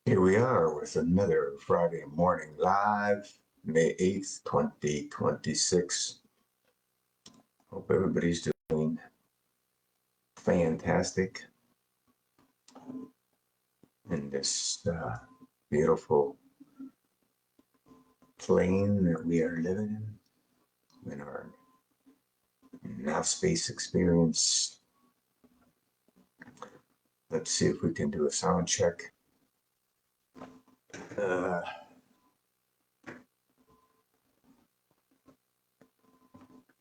Here we are with another Friday morning live, May 8th, 2026. Hope everybody's doing fantastic in this beautiful plane that we are living in our now space experience. Let's see if we can do a sound check. Uh,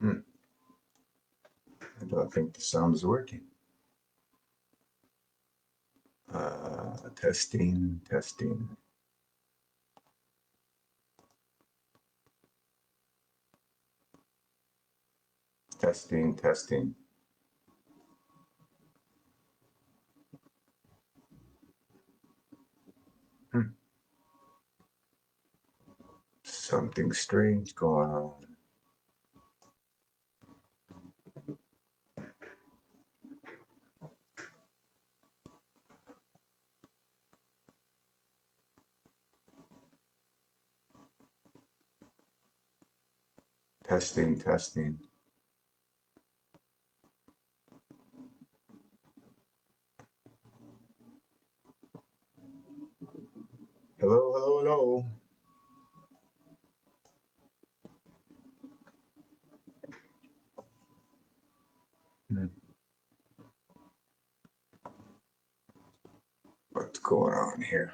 I don't think the sound is working. Testing. Testing. Something strange going on. Testing. Hello. What's going on here?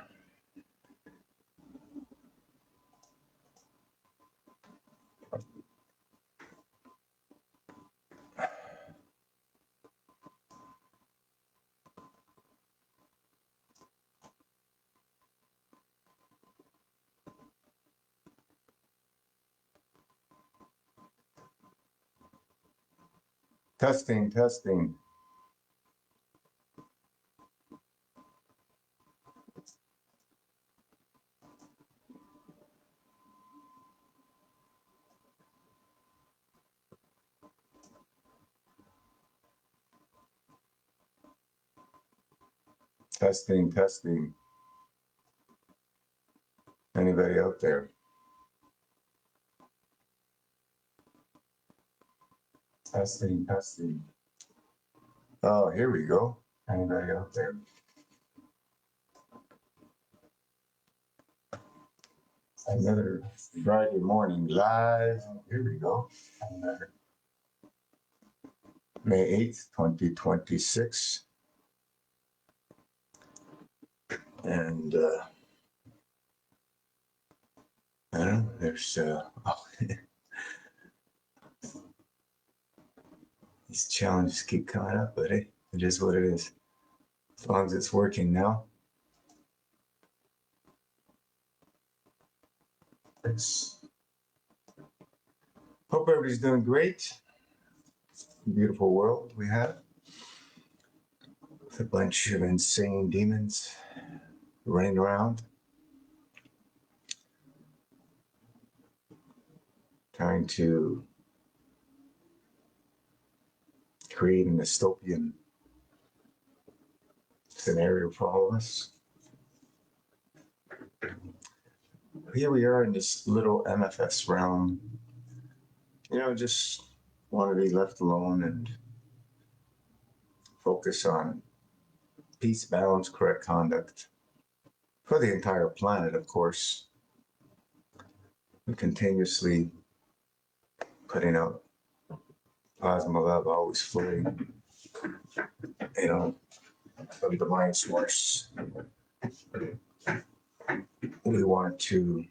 Testing. Testing. Anybody out there? Testing. Oh, here we go. Anybody out there? Another Friday morning live. Here we go. Another May 8th, 2026. And I don't know, there's these challenges keep coming up, but hey, it is what it is. As long as it's working now. Hope everybody's doing great. Beautiful world we have. With a bunch of insane demons running around, trying to create an dystopian scenario for all of us. Here we are in this little MFS realm. Just want to be left alone and focus on peace, balance, correct conduct for the entire planet, of course. And continuously putting out plasma love, always flowing, from the mind source. We want to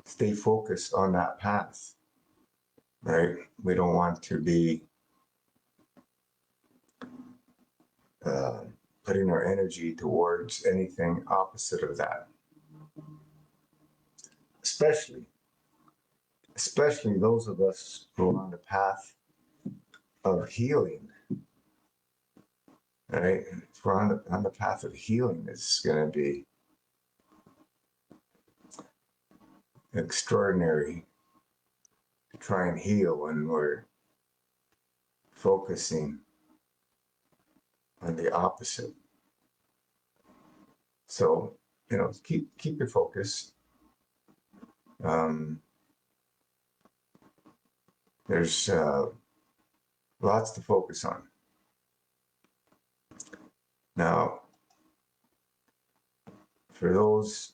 stay focused on that path, right? We don't want to be putting our energy towards anything opposite of that. Especially those of us who are on the path of healing, right? If we're on the path of healing, it's going to be extraordinary to try and heal when we're focusing and the opposite. So, keep your focus. Um, there's lots to focus on. Now, for those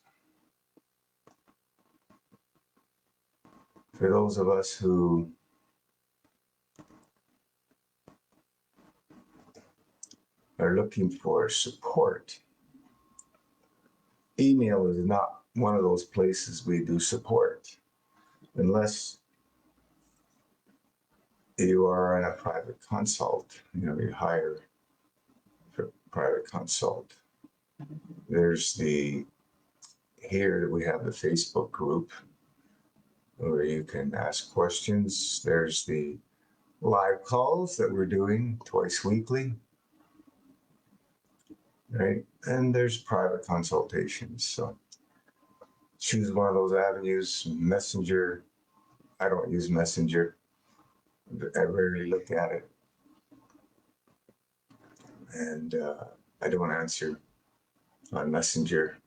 of us who are looking for support, email is not one of those places we do support unless you are in a private consult. You hire for private consult. There's here we have the Facebook group where you can ask questions. There's the live calls that we're doing twice weekly, right? And there's private consultations. So choose one of those avenues. Messenger, I don't use Messenger. I rarely look at it. And I don't answer on Messenger.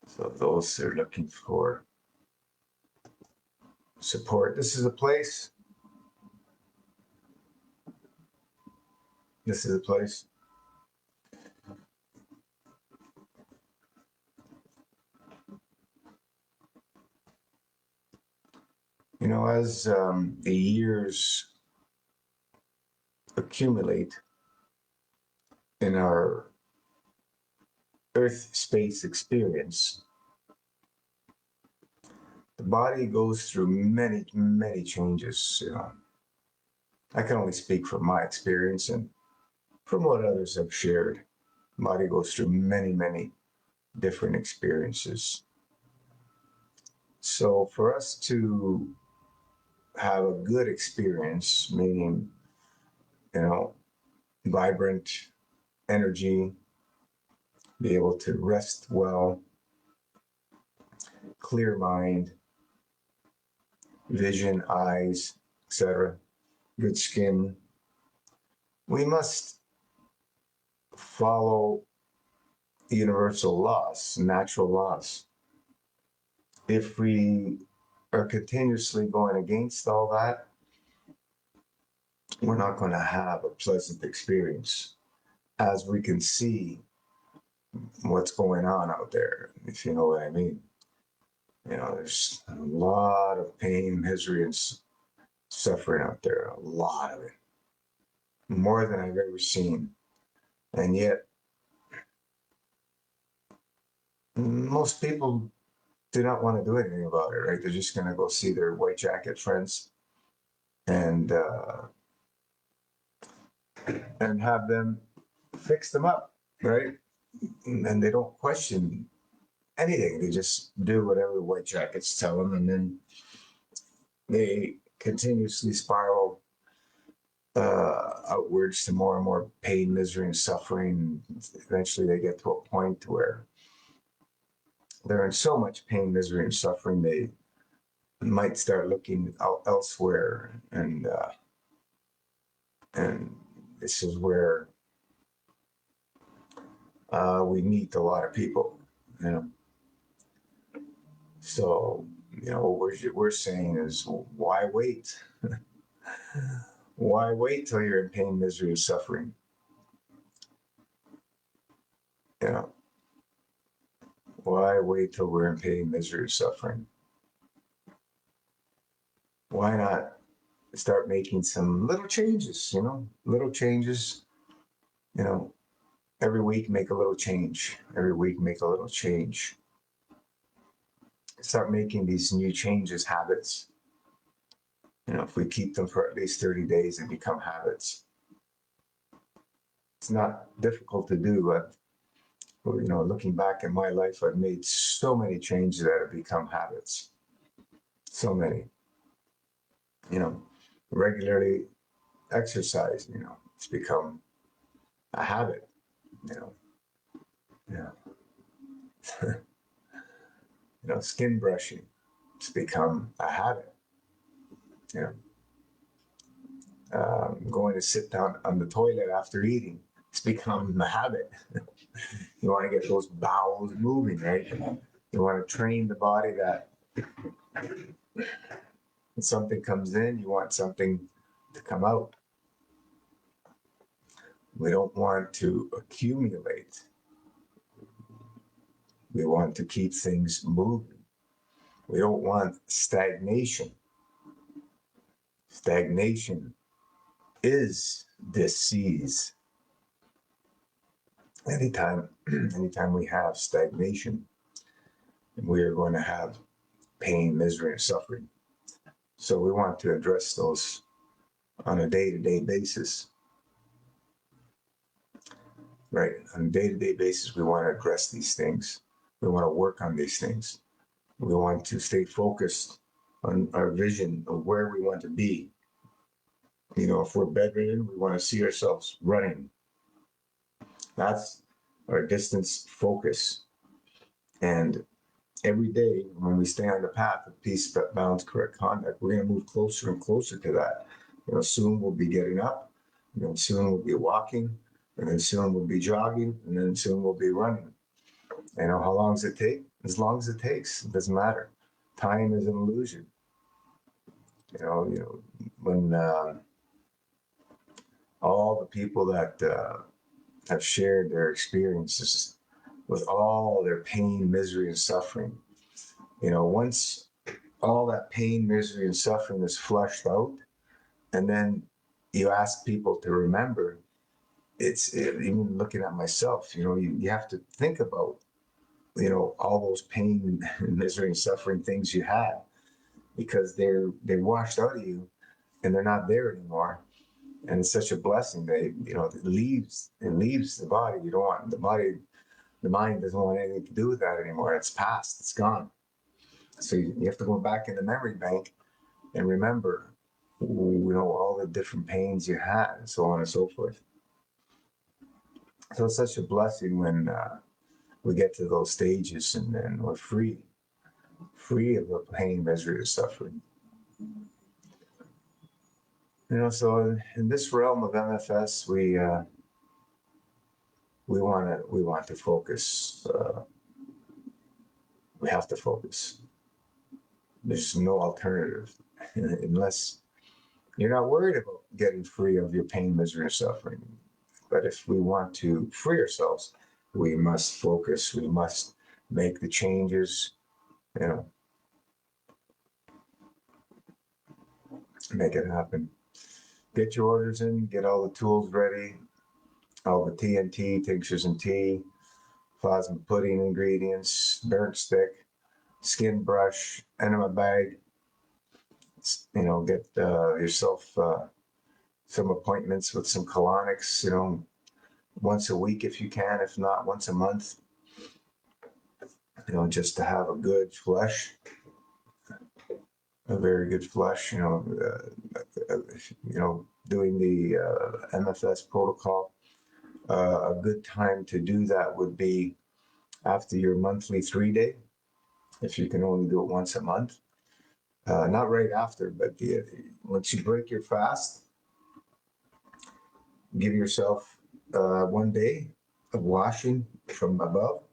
So those are looking for support. This is a place. This is a place. As the years accumulate in our Earth space experience, the body goes through many, many changes. I can only speak from my experience and from what others have shared. The body goes through many, many different experiences. So for us to have a good experience, meaning, vibrant energy, be able to rest well, clear mind, vision, eyes, etc., good skin, we must follow universal laws, natural laws. If we are continuously going against all that, we're not going to have a pleasant experience, as we can see what's going on out there, if you know what I mean. There's a lot of pain, misery, and suffering out there, a lot of it, more than I've ever seen. And yet, most people do not want to do anything about it, right? They're just going to go see their white jacket friends and have them fix them up, right? And they don't question anything. They just do whatever the white jackets tell them, and then they continuously spiral outwards to more and more pain, misery, and suffering. Eventually, they get to a point where they're in so much pain, misery, and suffering they might start looking elsewhere, and this is where we meet a lot of people, you know. So, what we're saying is, why wait? Why wait till you're in pain, misery, and suffering? You know, why wait till we're in pain, misery, and suffering? Why not start making some little changes? Little changes. You know, every week make a little change. Every week make a little change. Start making these new changes habits. If we keep them for at least 30 days, they become habits. It's not difficult to do, but looking back in my life, I've made so many changes that have become habits. So many. Regularly exercise, it's become a habit, you know. Yeah. Skin brushing, it's become a habit. going to sit down on the toilet after eating. It's become a habit. You want to get those bowels moving, right? You want to train the body that when something comes in, you want something to come out. We don't want to accumulate. We want to keep things moving. We don't want stagnation. Stagnation is disease. Anytime we have stagnation, we are going to have pain, misery, and suffering. So we want to address those on a day-to-day basis. Right? On a day-to-day basis, we want to address these things. We want to work on these things. We want to stay focused on our vision of where we want to be. You know, if we're bedridden, we want to see ourselves running. That's our distance focus. And every day when we stay on the path of peace, balance, correct conduct, we're going to move closer and closer to that. You know, soon we'll be getting up, you know, soon we'll be walking, and then soon we'll be jogging, and then soon we'll be running. You know, how long does it take? As long as it takes. It doesn't matter. Time is an illusion. You know, when all the people that have shared their experiences with all their pain, misery, and suffering, you know, once all that pain, misery, and suffering is flushed out, and then you ask people to remember, even looking at myself, you know, you have to think about, you know, all those pain, misery, and suffering things you had, because they're washed out of you and they're not there anymore. And it's such a blessing that, you know, it leaves the body. You don't want the body, the mind doesn't want anything to do with that anymore. It's past, it's gone. So you have to go back in the memory bank and remember, you know, all the different pains you had and so on and so forth. So it's such a blessing when we get to those stages and then we're free of the pain, misery, or suffering. You know, so in this realm of MFS, we want to focus. We have to focus. There's no alternative unless you're not worried about getting free of your pain, misery, or suffering. But if we want to free ourselves, we must focus. We must make the changes. You know, make it happen. Get your orders in. Get all the tools ready. All the TNT, tinctures and tea, plasma pudding ingredients, burnt stick, skin brush, enema bag. You know, get yourself some appointments with some colonics, you know, once a week if you can, if not once a month, you know, just to have a good flush, a very good flush, you know, doing the MFS protocol. A good time to do that would be after your monthly 3-day, if you can only do it once a month. Not right after, but once you break your fast, give yourself 1 day of washing from above.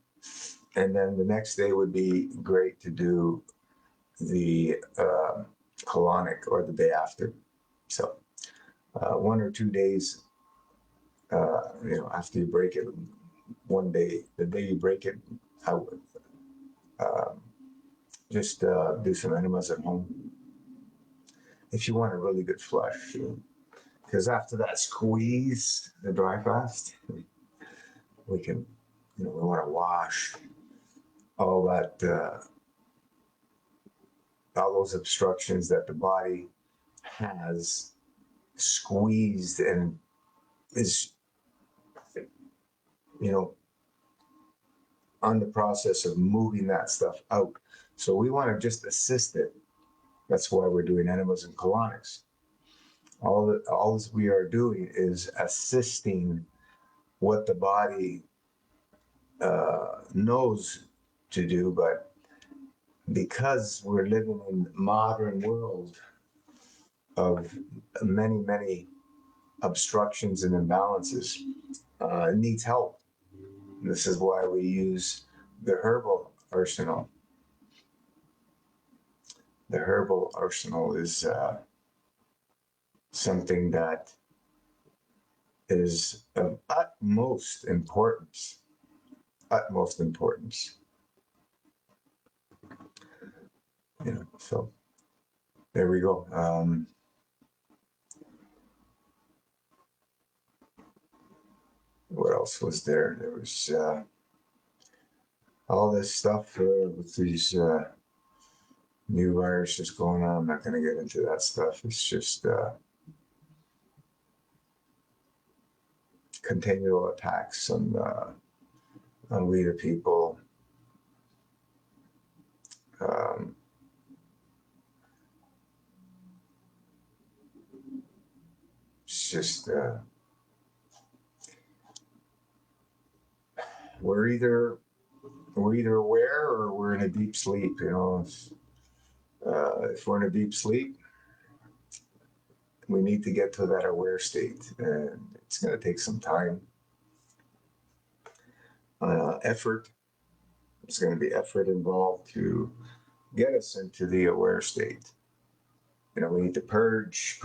And then the next day would be great to do the colonic, or the day after. So 1 or 2 days, you know, after you break it, 1 day, the day you break it, I would just do some enemas at home if you want a really good flush. Because after that squeeze, the dry fast, we can, you know, we want to wash all that, all those obstructions that the body has squeezed and is, you know, on the process of moving that stuff out. So we want to just assist it. That's why we're doing enemas and colonics. All we are doing is assisting what the body knows to do, but because we're living in the modern world of many obstructions and imbalances. It needs help. And this is why we use the herbal arsenal. The herbal arsenal is something that is of utmost importance. Utmost importance. So there we go. What else was there? There was all this stuff with these new viruses going on. I'm not going to get into that stuff. It's just continual attacks on we the people. It's just we're either aware or we're in a deep sleep. If we're in a deep sleep, we need to get to that aware state, and it's going to take some time, effort. There's going to be effort involved to get us into the aware state. We need to purge,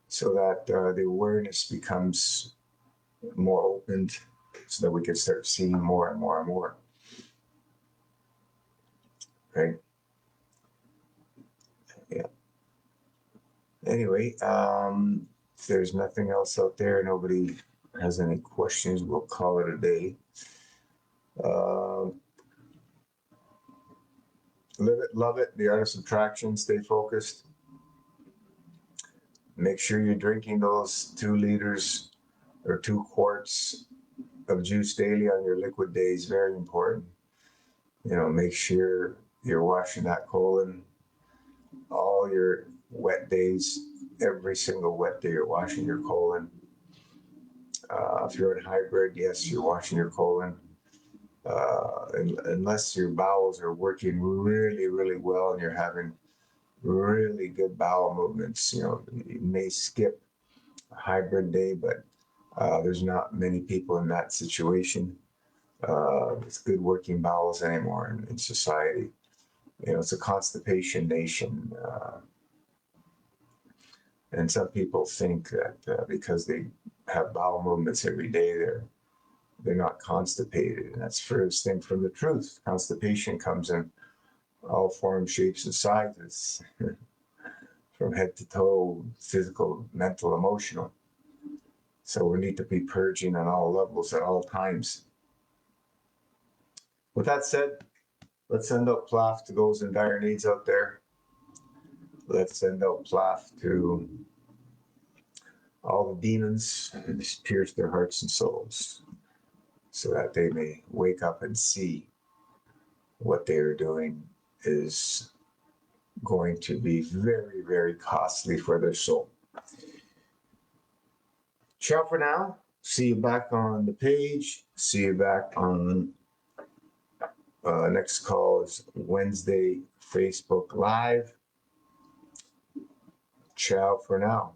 so that the awareness becomes more opened, so that we can start seeing more and more and more. Right? Yeah. Anyway, if there's nothing else out there, nobody has any questions, we'll call it a day. Live it, love it, the art of subtraction, stay focused. Make sure you're drinking those 2 liters or 2 quarts of juice daily on your liquid days. Very important. Make sure you're washing that colon all your wet days. Every single wet day you're washing your colon. If you're in hybrid, yes, you're washing your colon. Unless your bowels are working really, really well and you're having really good bowel movements, you may skip a hybrid day, but there's not many people in that situation with good working bowels anymore in society. It's a constipation nation. And some people think that because they have bowel movements every day, they're not constipated. And that's furthest thing from the truth. Constipation comes in all forms, shapes, and sizes, from head to toe, physical, mental, emotional. So we need to be purging on all levels at all times. With that said, let's send out Plaf to those in dire needs out there. Let's send out Plaf to all the demons and pierce their hearts and souls, so that they may wake up and see what they are doing is going to be very, very costly for their soul. Ciao for now. See you back on the page. See you back on next call is Wednesday, Facebook Live. Ciao for now.